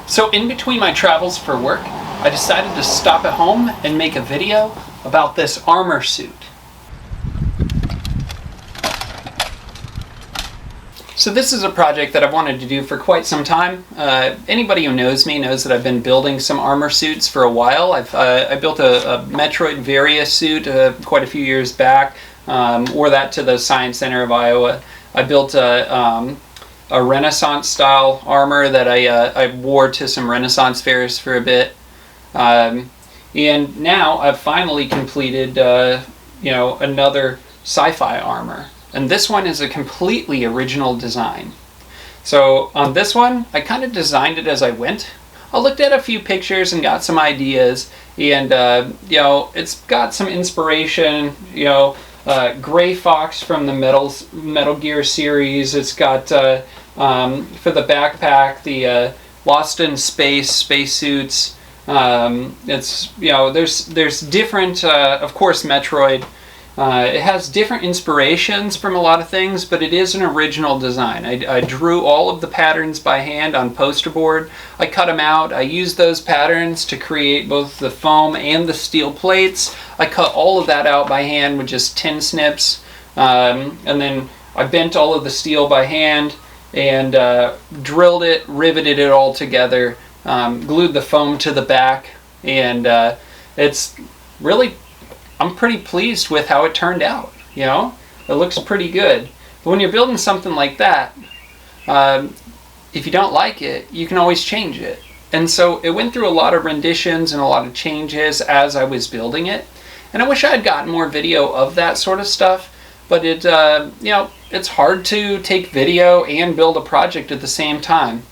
So in between my travels for work, I decided to stop at home and make a video about this armor suit. So this is a project that I've wanted to do for quite some time. Anybody who knows me knows that I've been building some armor suits for a while. I built a Metroid Varia suit quite a few years back. Wore that to the Science Center of Iowa. I built a Renaissance style armor that I wore to some Renaissance fairs for a bit. And now I've finally completed another sci-fi armor. And this one is a completely original design. So on this one, I kind of designed it as I went. I looked at a few pictures and got some ideas, and it's got some inspiration. Gray Fox from the Metal Gear series. It's got for the backpack the Lost in Space spacesuits. There's different, of course, Metroid. It has different inspirations from a lot of things, but it is an original design. I drew all of the patterns by hand on poster board. I cut them out. I used those patterns to create both the foam and the steel plates. I cut all of that out by hand with just tin snips. And then I bent all of the steel by hand and drilled it, riveted it all together, glued the foam to the back, and it's really... I'm pretty pleased with how it turned out. It looks pretty good. But when you're building something like that, if you don't like it, you can always change it. And so it went through a lot of renditions and a lot of changes as I was building it. And I wish I had gotten more video of that sort of stuff. But it's hard to take video and build a project at the same time.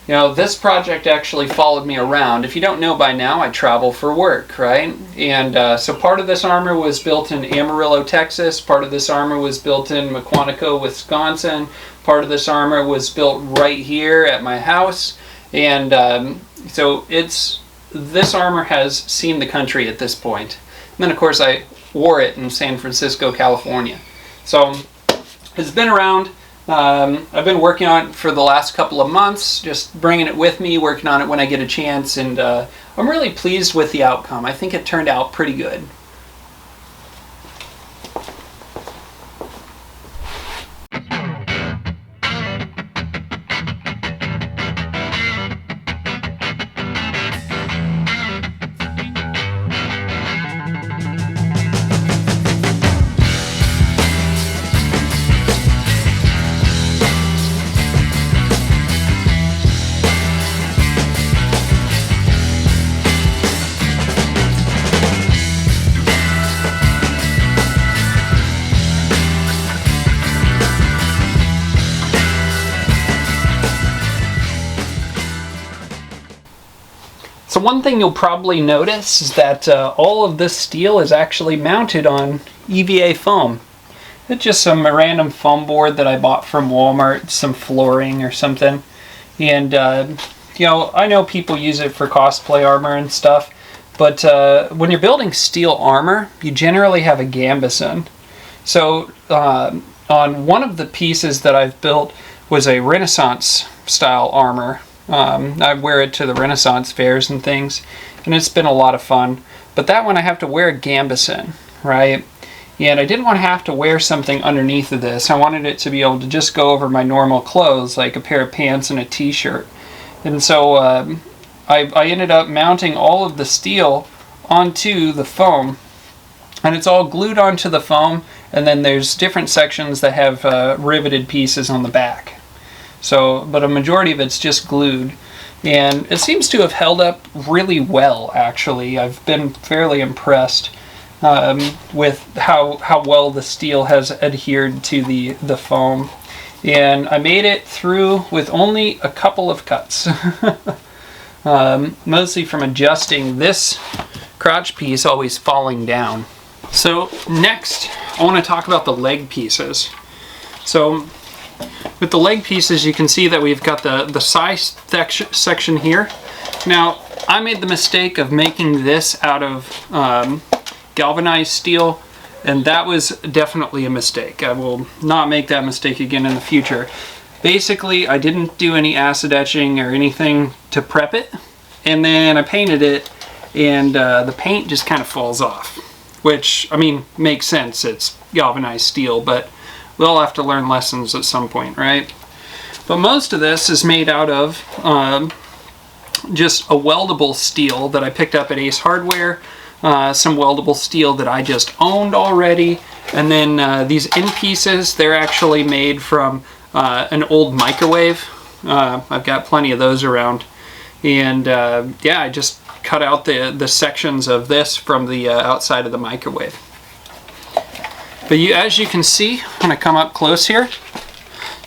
This project actually followed me around. If you don't know by now, I travel for work, right? And so part of this armor was built in Amarillo, Texas. Part of this armor was built in Quantico, Wisconsin. Part of this armor was built right here at my house. And so this armor has seen the country at this point. And then, of course, I wore it in San Francisco, California. So it's been around. I've been working on it for the last couple of months, just bringing it with me, working on it when I get a chance, and I'm really pleased with the outcome. I think it turned out pretty good. So one thing you'll probably notice is that all of this steel is actually mounted on EVA foam. It's just some random foam board that I bought from Walmart, some flooring or something. And I know people use it for cosplay armor and stuff, but when you're building steel armor, you generally have a gambeson. So on one of the pieces that I've built was a Renaissance style armor. I wear it to the Renaissance fairs and things, and it's been a lot of fun. But that one I have to wear a gambeson, right? And I didn't want to have to wear something underneath of this. I wanted it to be able to just go over my normal clothes, like a pair of pants and a t-shirt. And so I ended up mounting all of the steel onto the foam, and it's all glued onto the foam, and then there's different sections that have riveted pieces on the back. But a majority of it's just glued, and it seems to have held up really well, actually. I've been fairly impressed with how well the steel has adhered to the foam. And I made it through with only a couple of cuts, mostly from adjusting this crotch piece always falling down. So next, I want to talk about the leg pieces. So with the leg pieces, you can see that we've got the size section here. Now, I made the mistake of making this out of galvanized steel, and that was definitely a mistake. I will not make that mistake again in the future. Basically, I didn't do any acid etching or anything to prep it, and then I painted it, and the paint just kind of falls off, which, I mean, makes sense. It's galvanized steel, but we'll have to learn lessons at some point, right? But most of this is made out of just a weldable steel that I picked up at Ace Hardware, some weldable steel that I just owned already, and then these end pieces, they're actually made from an old microwave. I've got plenty of those around, and yeah, I just cut out the sections of this from the outside of the microwave. But as you can see, when I come up close here,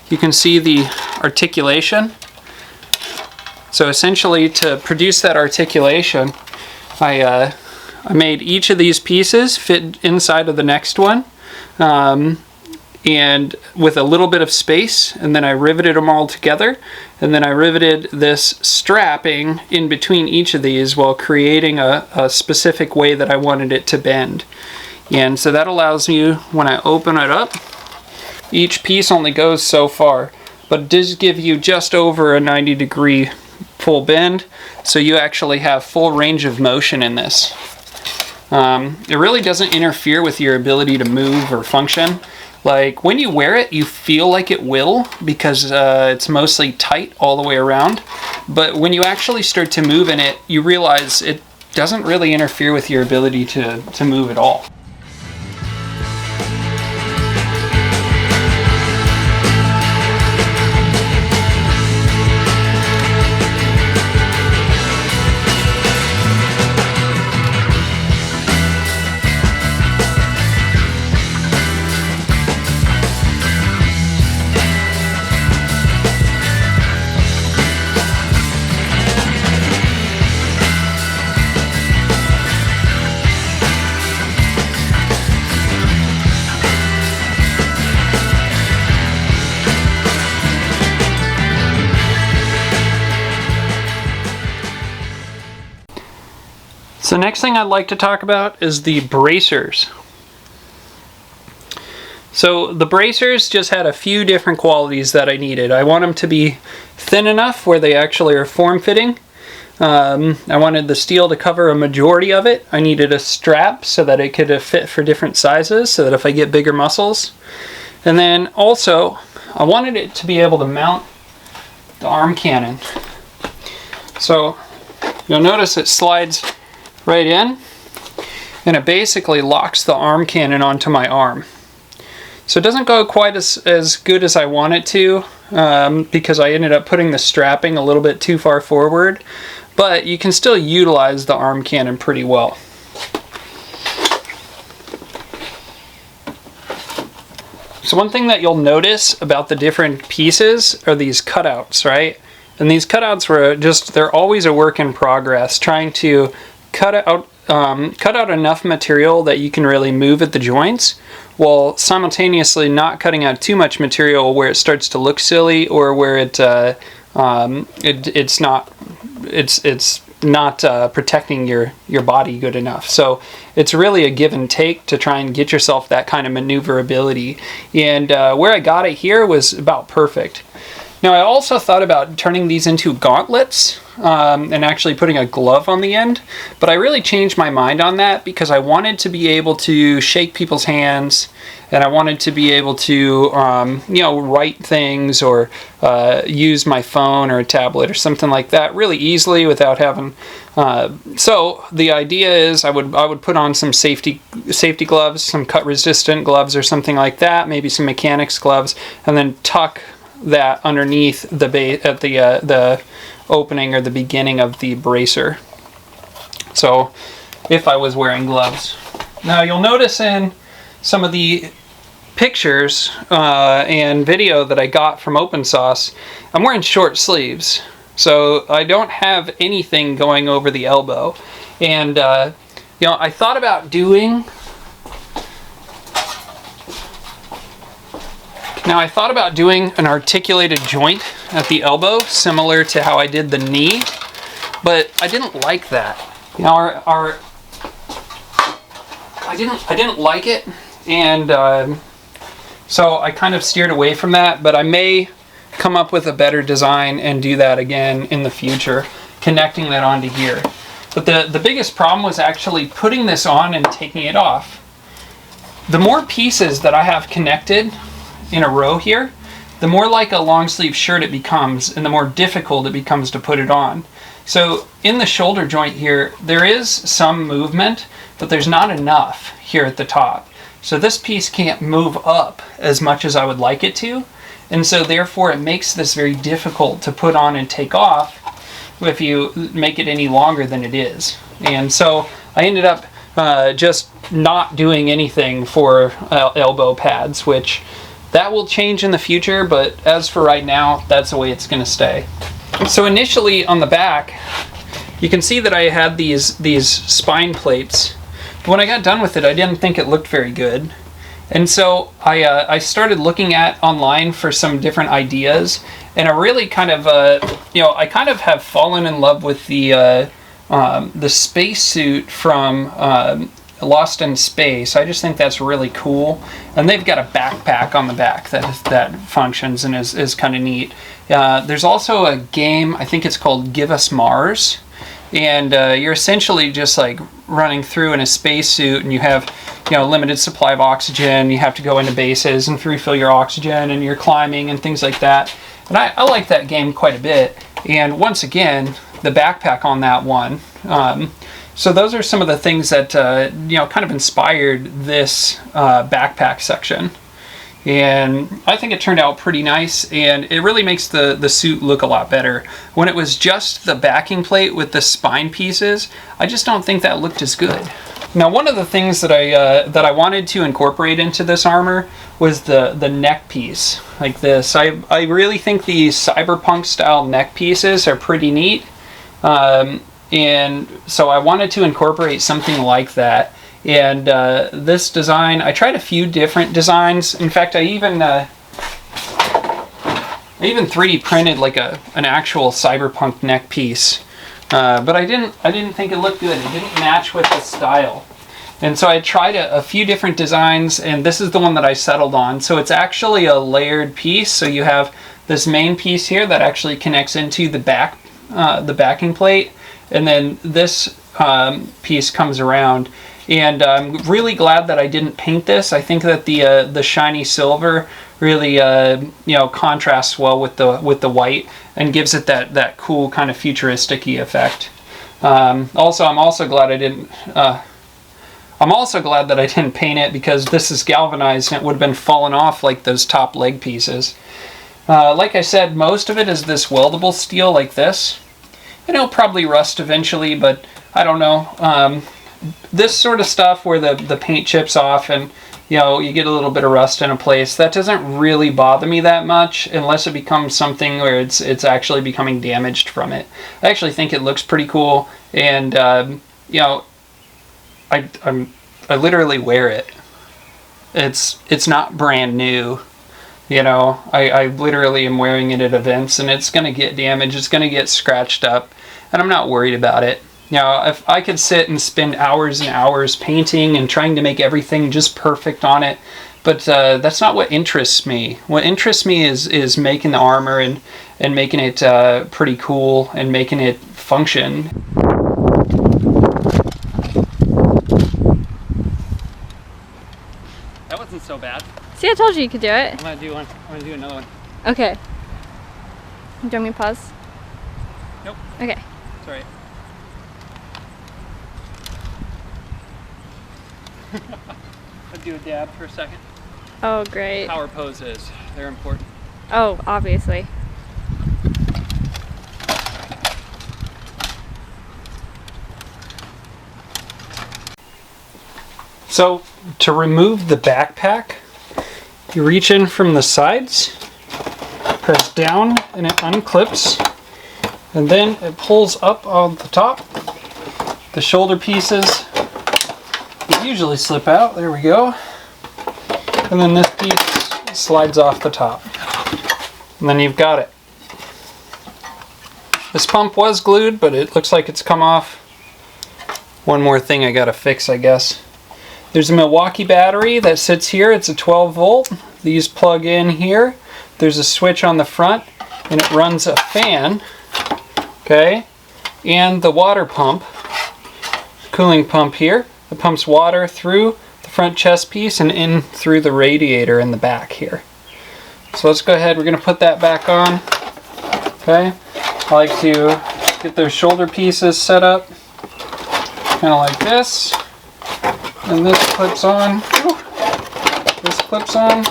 you can see the articulation. So essentially, to produce that articulation, I made each of these pieces fit inside of the next one, and with a little bit of space, and then I riveted them all together, and then I riveted this strapping in between each of these while creating a specific way that I wanted it to bend. And so that allows you, when I open it up, each piece only goes so far, but it does give you just over a 90-degree full bend, so you actually have full range of motion in this. It really doesn't interfere with your ability to move or function. Like, when you wear it, you feel like it will, because it's mostly tight all the way around. But when you actually start to move in it, you realize it doesn't really interfere with your ability to move at all. So next thing I'd like to talk about is the bracers. So the bracers just had a few different qualities that I needed. I want them to be thin enough where they actually are form-fitting. I wanted the steel to cover a majority of it. I needed a strap so that it could fit for different sizes, so that if I get bigger muscles. And then also, I wanted it to be able to mount the arm cannon. So you'll notice it slides right in, and it basically locks the arm cannon onto my arm. So it doesn't go quite as good as I want it to, because I ended up putting the strapping a little bit too far forward, but you can still utilize the arm cannon pretty well. So one thing that you'll notice about the different pieces are these cutouts, right? And these cutouts were they're always a work in progress, trying to cut out enough material that you can really move at the joints, while simultaneously not cutting out too much material where it starts to look silly, or where it's not protecting your body good enough. So it's really a give and take to try and get yourself that kind of maneuverability. And where I got it here was about perfect. Now I also thought about turning these into gauntlets, and actually putting a glove on the end, but I really changed my mind on that because I wanted to be able to shake people's hands, and I wanted to be able to write things, or use my phone or a tablet or something like that really easily without having so the idea is I would put on some safety gloves, some cut resistant gloves or something like that, maybe some mechanics gloves, and then tuck that underneath the opening or the beginning of the bracer. So if I was wearing gloves. Now you'll notice in some of the pictures and video that I got from OpenSauce, I'm wearing short sleeves. So I don't have anything going over the elbow. And I thought about doing an articulated joint at the elbow, similar to how I did the knee, but I didn't like that. I didn't like it, and so I kind of steered away from that. But I may come up with a better design and do that again in the future, connecting that onto here. But the biggest problem was actually putting this on and taking it off. The more pieces that I have connected in a row here, the more like a long sleeve shirt it becomes, and the more difficult it becomes to put it on. So in the shoulder joint here, there is some movement, but there's not enough here at the top. So this piece can't move up as much as I would like it to, and so therefore it makes this very difficult to put on and take off if you make it any longer than it is. And so I ended up just not doing anything for elbow pads, which that will change in the future, but as for right now, that's the way it's going to stay. So initially on the back, you can see that I had these spine plates. But when I got done with it, I didn't think it looked very good. And so I started looking at online for some different ideas, and I really kind of, I kind of have fallen in love with the spacesuit from Lost in Space. I just think that's really cool, and they've got a backpack on the back that functions and is kind of neat. There's also a game, I think it's called Give Us Mars, and you're essentially just like running through in a spacesuit, and you have limited supply of oxygen. You have to go into bases and refill your oxygen, and you're climbing and things like that. And I like that game quite a bit. And once again, the backpack on that one. So those are some of the things that kind of inspired this backpack section. And I think it turned out pretty nice, and it really makes the suit look a lot better. When it was just the backing plate with the spine pieces, I just don't think that looked as good. Now, one of the things that I wanted to incorporate into this armor was the neck piece, like this. I really think these cyberpunk style neck pieces are pretty neat, and so I wanted to incorporate something like that. And this design, I tried a few different designs. In fact, I even 3D printed like an actual cyberpunk neck piece, but I didn't think it looked good. It didn't match with the style, and so I tried a few different designs, and this is the one that I settled on. So it's actually a layered piece. So you have this main piece here that actually connects into the backing plate, and then this piece comes around. And I'm really glad that I didn't paint this. I think that the shiny silver really contrasts well with the white and gives it that cool kind of futuristic-y effect. Also, I'm also glad that I didn't paint it, because this is galvanized and it would have been falling off like those top leg pieces. Like I said, most of it is this weldable steel like this. And it'll probably rust eventually, but I don't know. This sort of stuff where the paint chips off and you get a little bit of rust in a place, that doesn't really bother me that much unless it becomes something where it's actually becoming damaged from it. I actually think it looks pretty cool, and I literally wear it. It's not brand new. I literally am wearing it at events, and it's going to get damaged, it's going to get scratched up, and I'm not worried about it. If I could sit and spend hours and hours painting and trying to make everything just perfect on it, but that's not what interests me. What interests me is making the armor and making it pretty cool and making it function. That wasn't so bad. See, I told you could do it. I'm gonna do one. I'm gonna do another one. Okay. Do you want me to pause? Nope. Okay. It's alright. I'll do a dab for a second. Oh, great. Power poses. They're important. Oh, obviously. So, to remove the backpack, you reach in from the sides, press down, and it unclips, and then it pulls up on the top. The shoulder pieces usually slip out. There we go. And then this piece slides off the top. And then you've got it. This pump was glued, but it looks like it's come off. One more thing I gotta fix, I guess. There's a Milwaukee battery that sits here. It's a 12 volt. These plug in here. there's a switch on the front, and it runs a fan, okay, and the water pump, cooling pump here. It pumps water through the front chest piece and in through the radiator in the back here. So let's go ahead, we're going to put that back on, okay. I like to get those shoulder pieces set up, kind of like this, and this clips on, this clips on,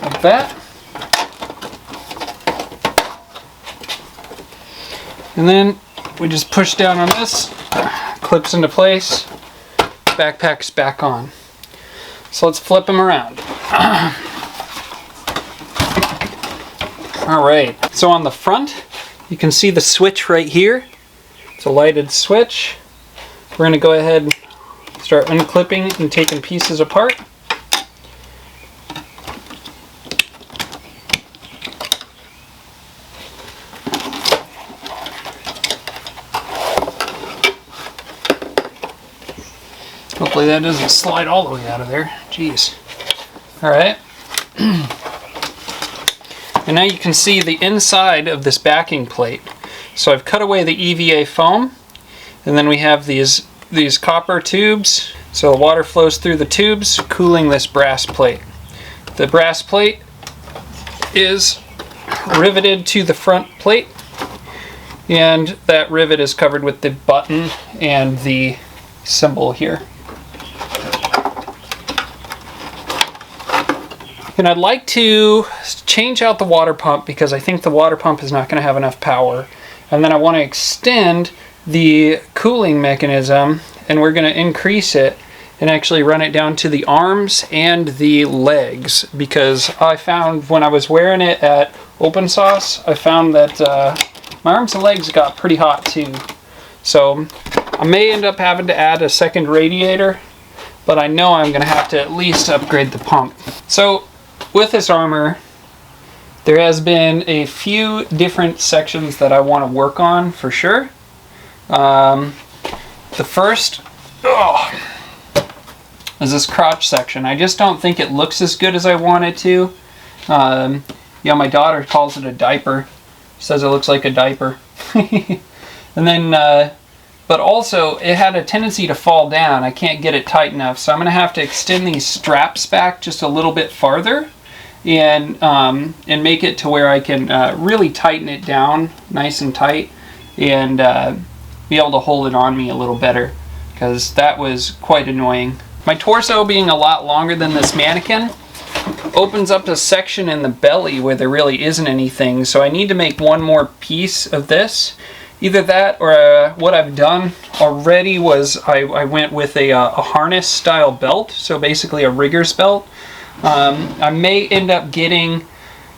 like that. And then we just push down on this, clips into place, backpack's back on. So let's flip them around. Alright, so on the front, you can see the switch right here. It's a lighted switch. We're going to go ahead and start unclipping and taking pieces apart. Hopefully that doesn't slide all the way out of there. Jeez. Alright. And now you can see the inside of this backing plate. So I've cut away the EVA foam, and then we have these copper tubes. So water flows through the tubes, cooling this brass plate. The brass plate is riveted to the front plate, and that rivet is covered with the button and the symbol here. And I'd like to change out the water pump because I think the water pump is not going to have enough power. And then I want to extend the cooling mechanism, and we're going to increase it and actually run it down to the arms and the legs, because I found when I was wearing it at Open Sauce, I found that my arms and legs got pretty hot too. So I may end up having to add a second radiator, but I know I'm going to have to at least upgrade the pump. So with this armor, there has been a few different sections that I want to work on for sure. The first is this crotch section. I just don't think it looks as good as I want it to. You know, my daughter calls it a diaper. She says it looks like a diaper. And then, but also it had a tendency to fall down. I can't get it tight enough, so I'm going to have to extend these straps back just a little bit farther, and make it to where I can really tighten it down nice and tight, and be able to hold it on me a little better, because that was quite annoying. My torso being a lot longer than this mannequin opens up a section in the belly where there really isn't anything, so I need to make one more piece of this. Either that or what I've done already was I went with a harness style belt, so basically a rigger's belt. I may end up getting,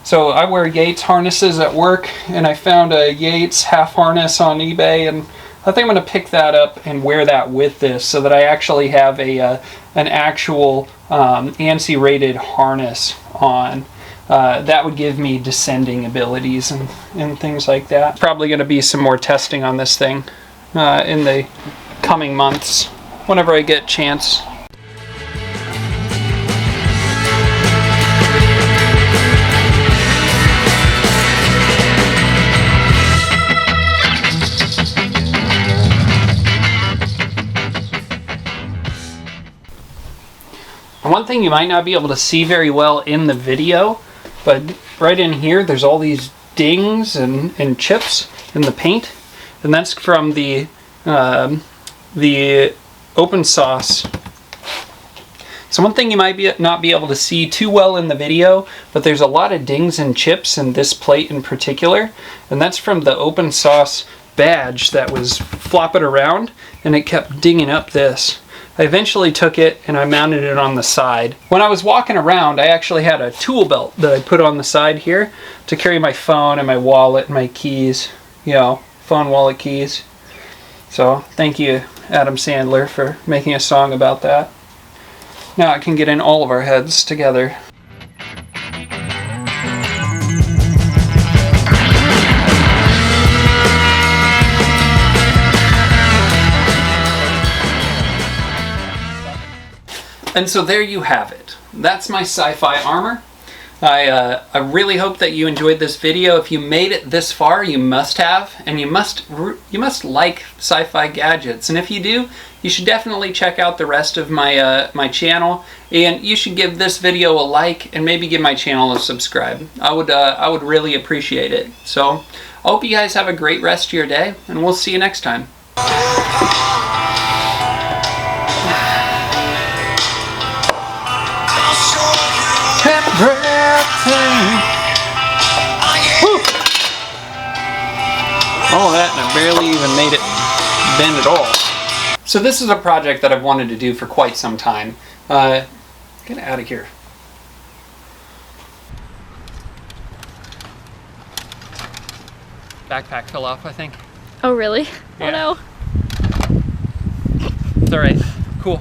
so I wear Yates harnesses at work, and I found a Yates half harness on eBay, and I think I'm going to pick that up and wear that with this, so that I actually have an actual ANSI rated harness on. That would give me descending abilities and things like that. Probably going to be some more testing on this thing in the coming months, whenever I get a chance. One thing you might not be able to see very well in the video, but right in here there's all these dings and chips in the paint, and that's from the Open Sauce. So one thing you might not be able to see too well in the video, but there's a lot of dings and chips in this plate in particular, and that's from the Open Sauce badge that was flopping around, and it kept dinging up this. I eventually took it and I mounted it on the side. When I was walking around, I actually had a tool belt that I put on the side here to carry my phone and my wallet and my keys, you know, phone, wallet, keys. So thank you, Adam Sandler, for making a song about that. Now it can get in all of our heads together. And so there you have it. That's my sci-fi armor. I really hope that you enjoyed this video. If you made it this far, you must have, and you must like sci-fi gadgets. And if you do, you should definitely check out the rest of my my channel, and you should give this video a like and maybe give my channel a subscribe. I would really appreciate it. So I hope you guys have a great rest of your day, and we'll see you next time. All of that, and I barely even made it bend at all. So this is a project that I've wanted to do for quite some time. Get out of here. Backpack fell off, I think. Oh, really? Yeah. Oh no. It's alright. Cool.